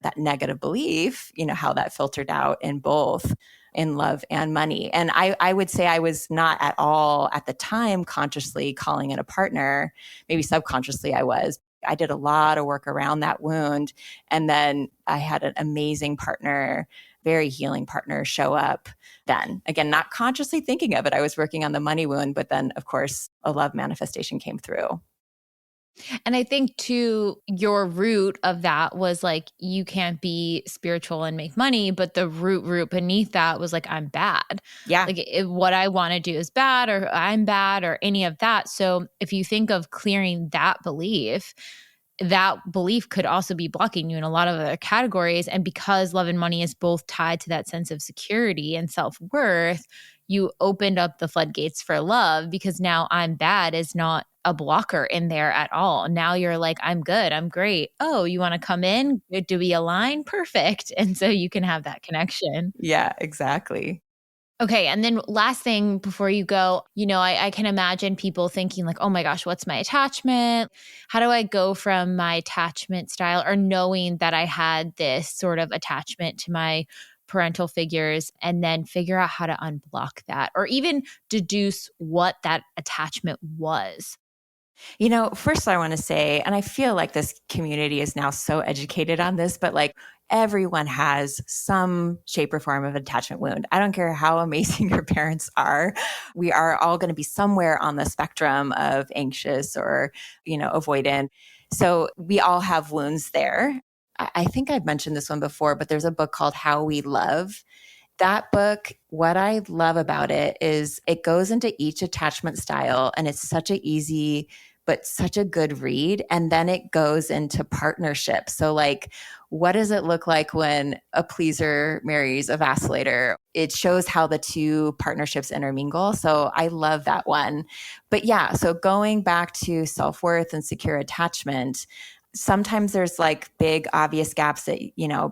that negative belief, how that filtered out in both in love and money. And I would say I was not at all at the time consciously calling in a partner. Maybe subconsciously I was. I did a lot of work around that wound. And then I had an amazing partner, very healing partner, show up then. Again, not consciously thinking of it. I was working on the money wound, but then of course a love manifestation came through. And I think too, your root of that was like, you can't be spiritual and make money, but the root beneath that was like, I'm bad. Yeah. Like what I want to do is bad, or I'm bad, or any of that. So if you think of clearing that belief could also be blocking you in a lot of other categories. And because love and money is both tied to that sense of security and self-worth, you opened up the floodgates for love, because now I'm bad is not a blocker in there at all. Now you're like, I'm good, I'm great. Oh, you want to come in? Do we align? Perfect. And so you can have that connection. Yeah, exactly. Okay. And then last thing before you go, I can imagine people thinking like, oh my gosh, what's my attachment? How do I go from my attachment style or knowing that I had this sort of attachment to my parental figures and then figure out how to unblock that or even deduce what that attachment was? First I want to say, and I feel like this community is now so educated on this, but like everyone has some shape or form of attachment wound. I don't care how amazing your parents are. We are all going to be somewhere on the spectrum of anxious or, avoidant. So we all have wounds there. I think I've mentioned this one before, but there's a book called How We Love. That book, what I love about it is it goes into each attachment style and it's such a easy but such a good read. And then it goes into partnership. So like, what does it look like when a pleaser marries a vacillator? It shows how the two partnerships intermingle. So I love that one. But yeah, so going back to self-worth and secure attachment, sometimes there's like big obvious gaps that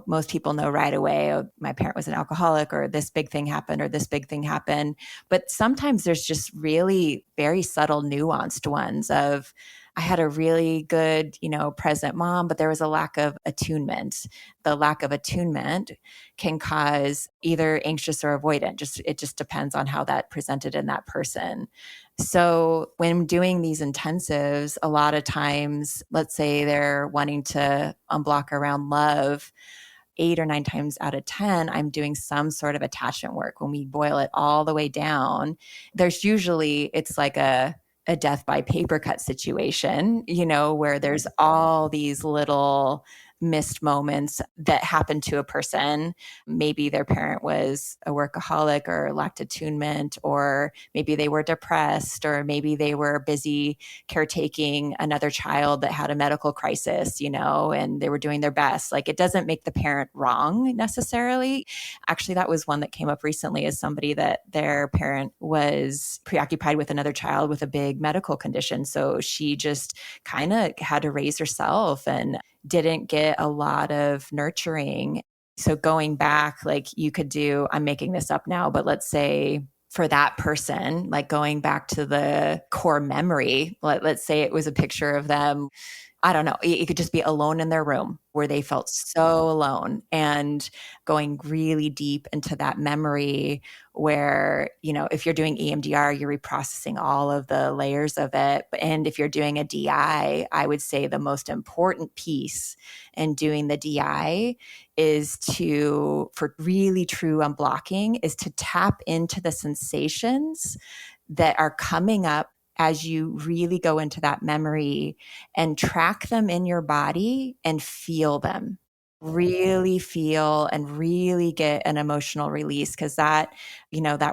most people know right away. Oh, my parent was an alcoholic, or this big thing happened, or this big thing happened. But sometimes there's just really very subtle nuanced ones of, I had a really good present mom, but there was a lack of attunement. The lack of attunement can cause either anxious or avoidant. It just depends on how that presented in that person. So when doing these intensives, a lot of times, let's say they're wanting to unblock around love, 8 or 9 times out of 10, I'm doing some sort of attachment work. When we boil it all the way down, it's like a death by paper cut situation, where there's all these little missed moments that happen to a person. Maybe their parent was a workaholic or lacked attunement, or maybe they were depressed, or maybe they were busy caretaking another child that had a medical crisis, and they were doing their best. Like, it doesn't make the parent wrong necessarily. Actually, that was one that came up recently, as somebody that their parent was preoccupied with another child with a big medical condition. So she just kind of had to raise herself and didn't get a lot of nurturing. So going back, like you could do, I'm making this up now, but let's say for that person, like going back to the core memory, let's say it was a picture of them, I don't know, it could just be alone in their room where they felt so alone, and going really deep into that memory where, if you're doing EMDR, you're reprocessing all of the layers of it. And if you're doing a DI, I would say the most important piece in doing the DI is for really true unblocking, is to tap into the sensations that are coming up as you really go into that memory and track them in your body and feel them. Really feel and really get an emotional release, because that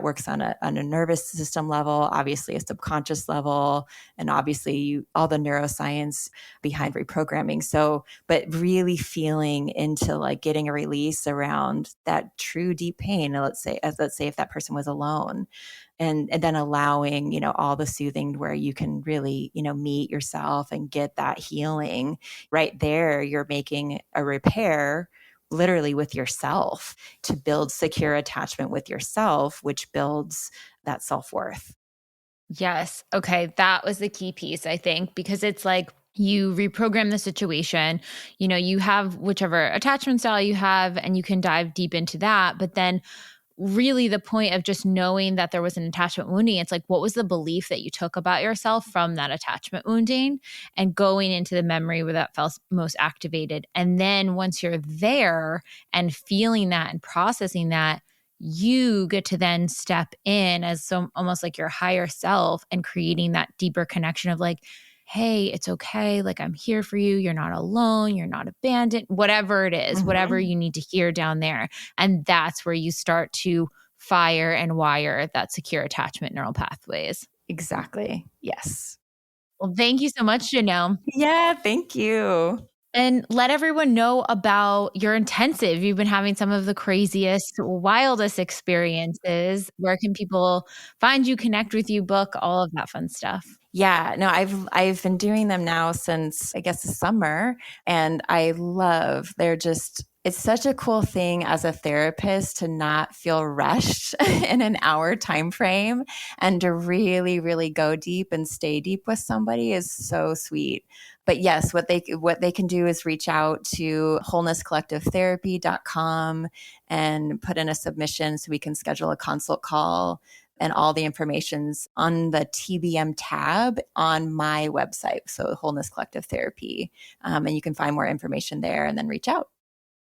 works on a nervous system level, obviously a subconscious level, and obviously all the neuroscience behind reprogramming. So, but really feeling into like getting a release around that true deep pain. Let's say if that person was alone, and then allowing, all the soothing where you can really, meet yourself and get that healing right there. You're making a repair literally with yourself to build secure attachment with yourself, which builds that self-worth. Yes. Okay. That was the key piece, I think, because it's like you reprogram the situation, you have whichever attachment style you have, and you can dive deep into that. But then really the point of just knowing that there was an attachment wounding, it's like, what was the belief that you took about yourself from that attachment wounding, and going into the memory where that felt most activated. And then once you're there and feeling that and processing that, you get to then step in as almost like your higher self and creating that deeper connection of like, hey, it's okay. Like, I'm here for you. You're not alone. You're not abandoned, whatever it is, whatever you need to hear down there. And that's where you start to fire and wire that secure attachment neural pathways. Exactly. Yes. Well, thank you so much, Janelle. Yeah. Thank you. And let everyone know about your intensive. You've been having some of the craziest, wildest experiences. Where can people find you, connect with you, book, all of that fun stuff? Yeah, no, I've been doing them now since, I guess, the summer, and they're just it's such a cool thing as a therapist to not feel rushed in an hour time frame, and to really, really go deep and stay deep with somebody is so sweet. But yes, what they can do is reach out to wholenesscollectivetherapy.com and put in a submission so we can schedule a consult call. And all the information's on the TBM tab on my website, so Wholeness Collective Therapy. And you can find more information there and then reach out.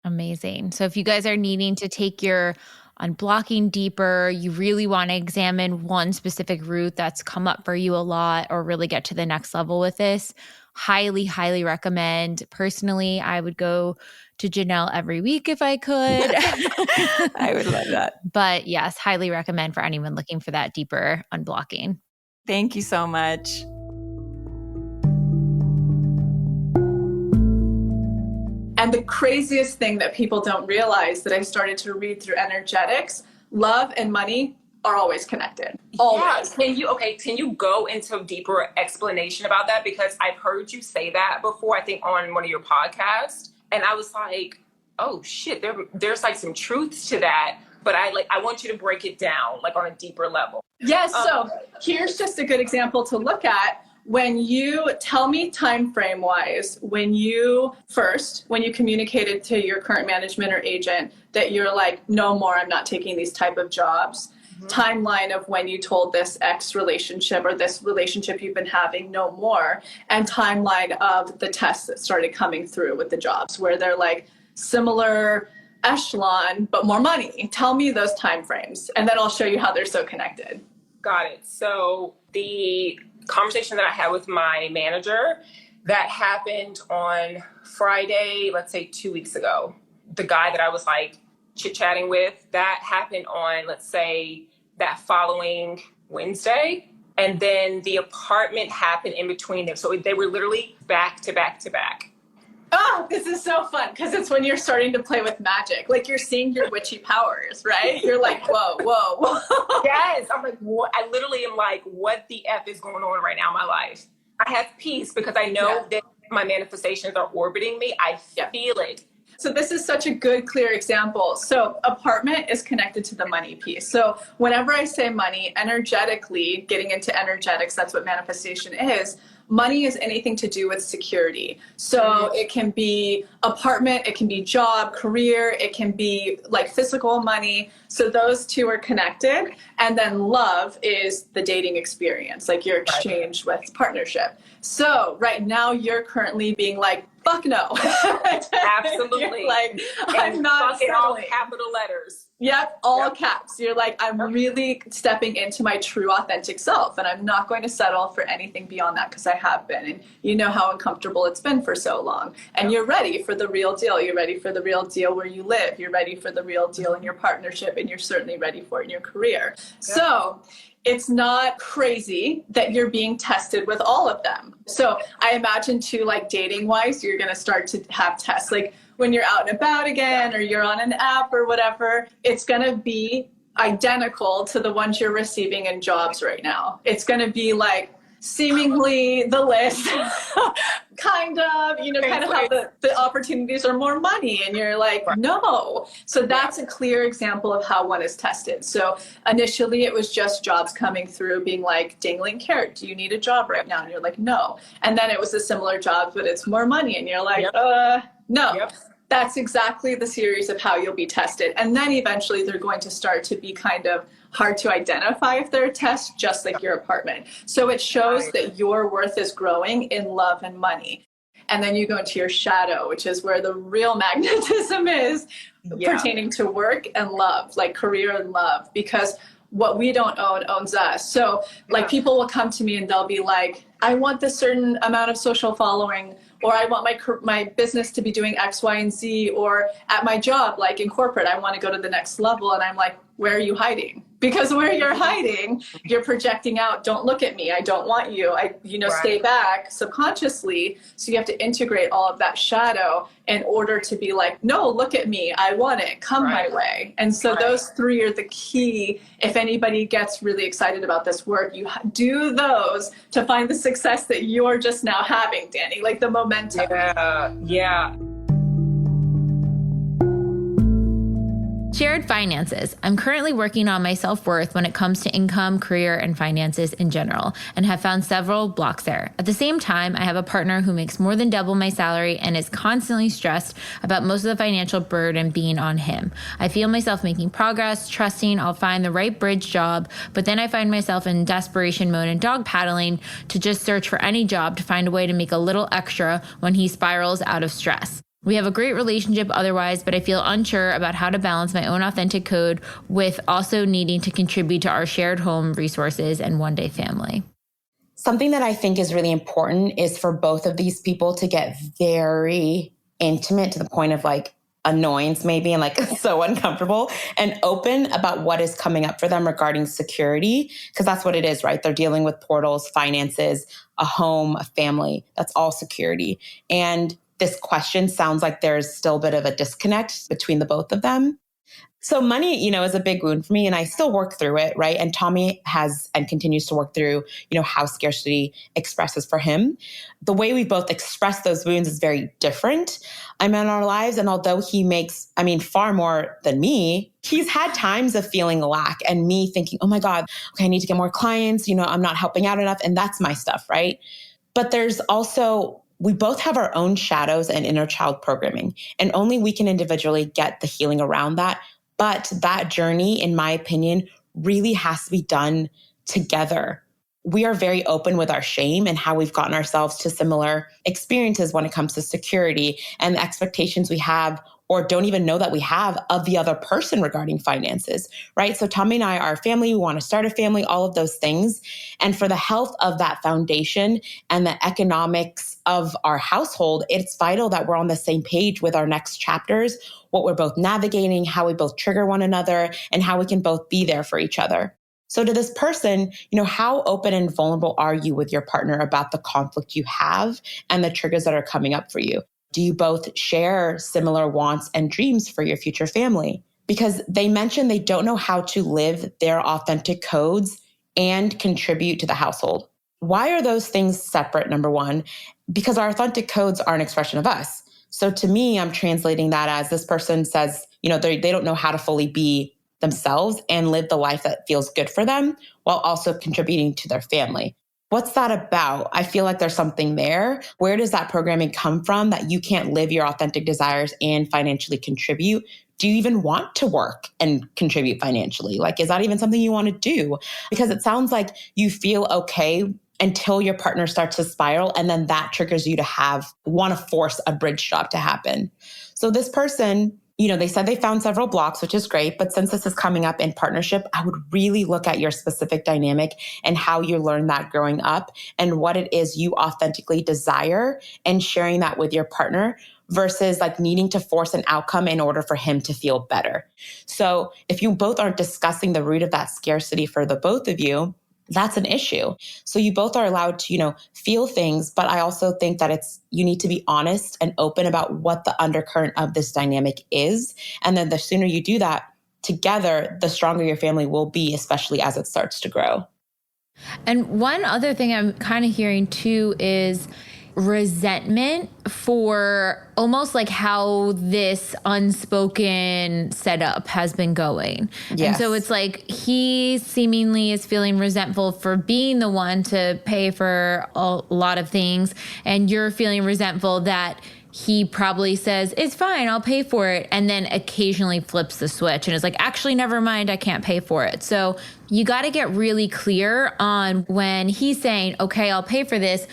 Amazing. So if you guys are needing to take your unblocking deeper, you really want to examine one specific route that's come up for you a lot, or really get to the next level with this, highly, highly recommend. Personally, I would go to Janelle every week if I could. I would love that. But yes, highly recommend for anyone looking for that deeper unblocking. Thank you so much. And the craziest thing that people don't realize that I started to read through energetics, love and money are always connected. Always. Yeah. Can you go into deeper explanation about that? Because I've heard you say that before, I think on one of your podcasts. And I was like, oh shit, there's like some truths to that. But I want you to break it down like on a deeper level. Yes. So here's just a good example to look at. When you tell me time frame wise, when you communicated to your current management or agent that you're like, no more, I'm not taking these type of jobs. Timeline of when you told this ex relationship or this relationship you've been having, no more, and timeline of the tests that started coming through with the jobs where they're like similar echelon but more money. Tell me those time frames and then I'll show you how they're so connected. Got it. So the conversation that I had with my manager, that happened on Friday, let's say 2 weeks ago. The guy that I was like chit-chatting with, that happened on, let's say, that following Wednesday. And then the apartment happened in between them. So they were literally back to back to back. Oh, this is so fun because it's when you're starting to play with magic. Like you're seeing your witchy powers, right? You're like, whoa, whoa, whoa. Yes. I'm like, what? I literally am like, what the F is going on right now in my life? I have peace because I know that my manifestations are orbiting me. I feel it. So this is such a good, clear example. So apartment is connected to the money piece. So whenever I say money, energetically, getting into energetics, that's what manifestation is. Money is anything to do with security. So it can be apartment, it can be job, career, it can be like physical money. So those two are connected. And then love is the dating experience, like your exchange with partnership. So right now you're currently being like, fuck no. Absolutely. You're like, I'm not settling. All settling. capital letters. Yep, all caps. You're like, I'm really stepping into my true authentic self and I'm not going to settle for anything beyond that because I have been. And you know how uncomfortable it's been for so long. And you're ready for the real deal. You're ready for the real deal where you live. You're ready for the real deal in your partnership, and you're certainly ready for it in your career. So it's not crazy that you're being tested with all of them. So I imagine too, like dating wise, you're going to start to have tests. Like when you're out and about again, or you're on an app or whatever, it's going to be identical to the ones you're receiving in jobs right now. It's going to be like seemingly the list, kind of, kind of how the opportunities are more money. And you're like, no. So that's a clear example of how one is tested. So initially it was just jobs coming through being like, dangling carrot, do you need a job right now? And you're like, no. And then it was a similar job, but it's more money. And you're like, no. Yep. That's exactly the series of how you'll be tested. And then eventually they're going to start to be kind of hard to identify if they're a test, just like your apartment. So it shows that your worth is growing in love and money. And then you go into your shadow, which is where the real magnetism is pertaining to work and love, like career and love, because what we don't own owns us. So like people will come to me and they'll be like, I want this certain amount of social following, or I want my business to be doing X, Y, and Z, or at my job, like in corporate, I want to go to the next level. And I'm like, where are you hiding? Because where you're hiding, you're projecting out, don't look at me, I don't want you, stay back subconsciously. So you have to integrate all of that shadow in order to be like, no, look at me, I want it, come my way. And so those three are the key. If anybody gets really excited about this work, you do those to find the success that you're just now having, Danny, like the momentum. Yeah. Shared finances. I'm currently working on my self-worth when it comes to income, career, and finances in general, and have found several blocks there. At the same time, I have a partner who makes more than double my salary and is constantly stressed about most of the financial burden being on him. I feel myself making progress, trusting I'll find the right bridge job, but then I find myself in desperation mode and dog paddling to just search for any job to find a way to make a little extra when he spirals out of stress. We have a great relationship otherwise, but I feel unsure about how to balance my own authentic code with also needing to contribute to our shared home resources and one-day family. Something that I think is really important is for both of these people to get very intimate to the point of like annoyance maybe and like so uncomfortable and open about what is coming up for them regarding security, because that's what it is, right? They're dealing with portals, finances, a home, a family. That's all security. And this question sounds like there's still a bit of a disconnect between the both of them. So money, is a big wound for me and I still work through it, right? And Tommy has and continues to work through, how scarcity expresses for him. The way we both express those wounds is very different. In our lives. And although he makes, far more than me, he's had times of feeling lack and me thinking, oh my God, okay, I need to get more clients. I'm not helping out enough. And that's my stuff, right? But there's also, we both have our own shadows and inner child programming, and only we can individually get the healing around that. But that journey, in my opinion, really has to be done together. We are very open with our shame and how we've gotten ourselves to similar experiences when it comes to security and the expectations we have or don't even know that we have of the other person regarding finances, right? So Tommy and I are a family. We want to start a family, all of those things. And for the health of that foundation and the economics of our household, it's vital that we're on the same page with our next chapters, what we're both navigating, how we both trigger one another, and how we can both be there for each other. So to this person, how open and vulnerable are you with your partner about the conflict you have and the triggers that are coming up for you? Do you both share similar wants and dreams for your future family? Because they mentioned they don't know how to live their authentic codes and contribute to the household. Why are those things separate, number one? Because our authentic codes are an expression of us. So to me, I'm translating that as this person says, they don't know how to fully be themselves and live the life that feels good for them while also contributing to their family. What's that about? I feel like there's something there. Where does that programming come from that you can't live your authentic desires and financially contribute? Do you even want to work and contribute financially? Like, is that even something you want to do? Because it sounds like you feel okay until your partner starts to spiral, and then that triggers you to want to force a bridge job to happen. So this person, they said they found several blocks, which is great. But since this is coming up in partnership, I would really look at your specific dynamic and how you learned that growing up and what it is you authentically desire and sharing that with your partner versus like needing to force an outcome in order for him to feel better. So if you both aren't discussing the root of that scarcity for the both of you, that's an issue. So you both are allowed to, feel things, but I also think that you need to be honest and open about what the undercurrent of this dynamic is. And then the sooner you do that together, the stronger your family will be, especially as it starts to grow. And one other thing I'm kind of hearing too is resentment for almost like how this unspoken setup has been going. Yes. And so it's like he seemingly is feeling resentful for being the one to pay for a lot of things. And you're feeling resentful that he probably says, it's fine, I'll pay for it. And then occasionally flips the switch and is like, actually, never mind, I can't pay for it. So you got to get really clear on when he's saying, okay, I'll pay for this.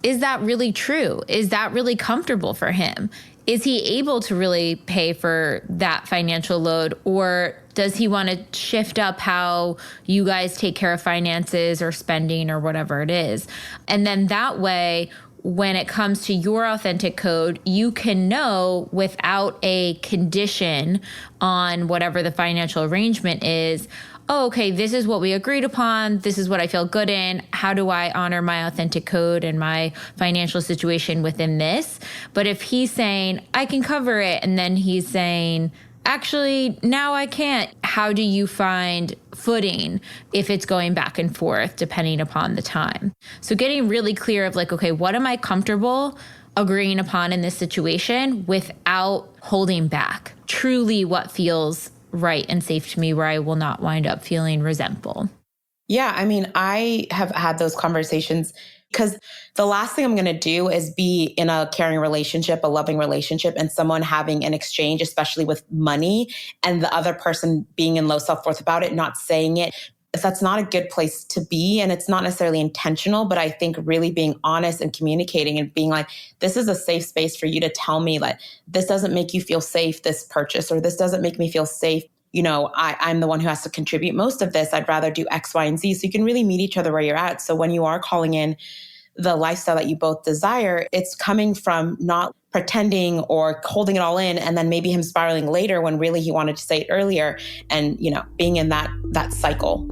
Is that really true? Is that really comfortable for him? Is he able to really pay for that financial load? Or does he want to shift up how you guys take care of finances or spending or whatever it is? And then that way, when it comes to your authentic code, you can know without a condition on whatever the financial arrangement is, oh, okay, this is what we agreed upon. This is what I feel good in. How do I honor my authentic code and my financial situation within this? But if he's saying, I can cover it, and then he's saying, actually, now I can't, how do you find footing if it's going back and forth depending upon the time? So getting really clear of like, okay, what am I comfortable agreeing upon in this situation without holding back? Truly what feels right and safe to me where I will not wind up feeling resentful? Yeah, I mean, I have had those conversations because the last thing I'm going to do is be in a caring relationship, a loving relationship, and someone having an exchange, especially with money, and the other person being in low self-worth about it, not saying it. That's not a good place to be. And it's not necessarily intentional, but I think really being honest and communicating and being like, this is a safe space for you to tell me, like, this doesn't make you feel safe, this purchase, or this doesn't make me feel safe. I'm the one who has to contribute most of this. I'd rather do X, Y, and Z. So you can really meet each other where you're at. So when you are calling in the lifestyle that you both desire, it's coming from not pretending or holding it all in, and then maybe him spiraling later when really he wanted to say it earlier, and, being in that cycle.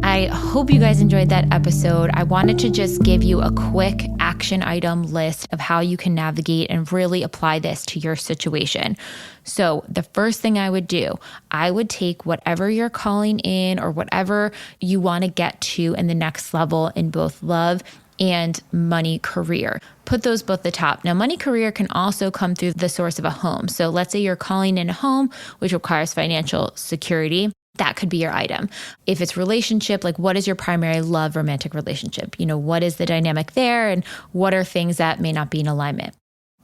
I hope you guys enjoyed that episode. I wanted to just give you a quick action item list of how you can navigate and really apply this to your situation. So the first thing I would do, I would take whatever you're calling in or whatever you want to get to in the next level in both love and money career. Put those both at the top. Now, money career can also come through the source of a home. So let's say you're calling in a home, which requires financial security. That could be your item. If it's relationship, like what is your primary love romantic relationship? What is the dynamic there, and what are things that may not be in alignment?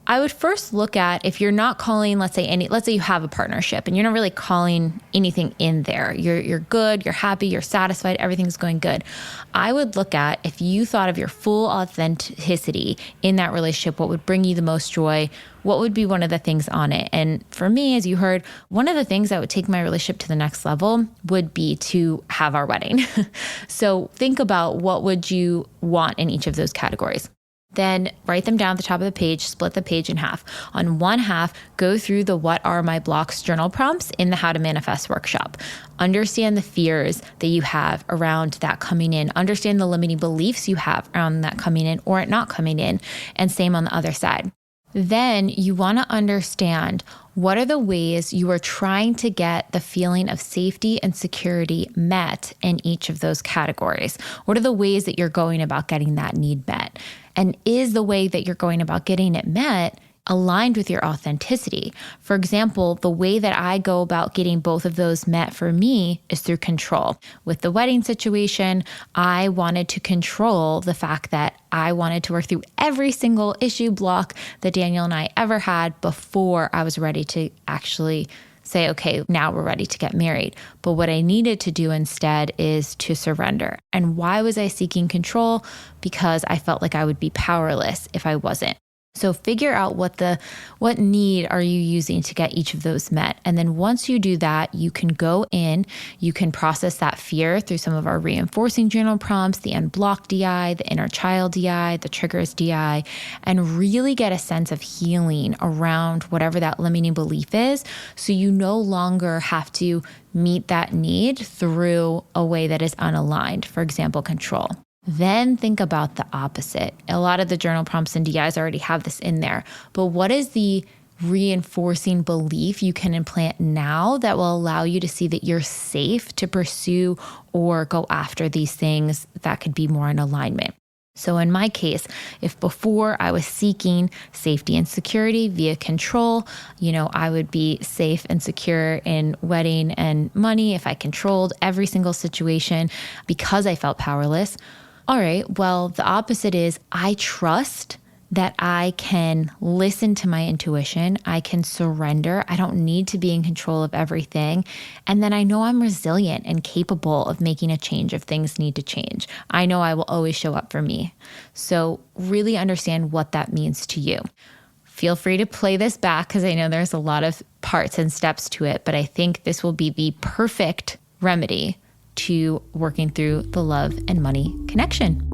I would first look at, if you're not calling, let's say you have a partnership and you're not really calling anything in there. You're good, you're happy, you're satisfied, everything's going good. I would look at, if you thought of your full authenticity in that relationship, what would bring you the most joy? What would be one of the things on it? And for me, as you heard, one of the things that would take my relationship to the next level would be to have our wedding. So think about, what would you want in each of those categories? Then write them down at the top of the page, split the page in half. On one half, go through the What Are My Blocks journal prompts in the How to Manifest workshop. Understand the fears that you have around that coming in. Understand the limiting beliefs you have around that coming in or it not coming in. And same on the other side. Then you want to understand, what are the ways you are trying to get the feeling of safety and security met in each of those categories? What are the ways that you're going about getting that need met? And is the way that you're going about getting it met aligned with your authenticity? For example, the way that I go about getting both of those met for me is through control. With the wedding situation, I wanted to control the fact that I wanted to work through every single issue block that Daniel and I ever had before I was ready to actually say, okay, now we're ready to get married. But what I needed to do instead is to surrender. And why was I seeking control? Because I felt like I would be powerless if I wasn't. So figure out what need are you using to get each of those met. And then once you do that, you can go in, you can process that fear through some of our reinforcing journal prompts, the unblock DI, the inner child DI, the triggers DI, and really get a sense of healing around whatever that limiting belief is. So you no longer have to meet that need through a way that is unaligned, for example, control. Then think about the opposite. A lot of the journal prompts and DIs already have this in there, but what is the reinforcing belief you can implant now that will allow you to see that you're safe to pursue or go after these things that could be more in alignment? So in my case, if before I was seeking safety and security via control, I would be safe and secure in wedding and money if I controlled every single situation because I felt powerless. All right, well, the opposite is, I trust that I can listen to my intuition. I can surrender. I don't need to be in control of everything. And then I know I'm resilient and capable of making a change if things need to change. I know I will always show up for me. So really understand what that means to you. Feel free to play this back because I know there's a lot of parts and steps to it, but I think this will be the perfect remedy to working through the love and money connection.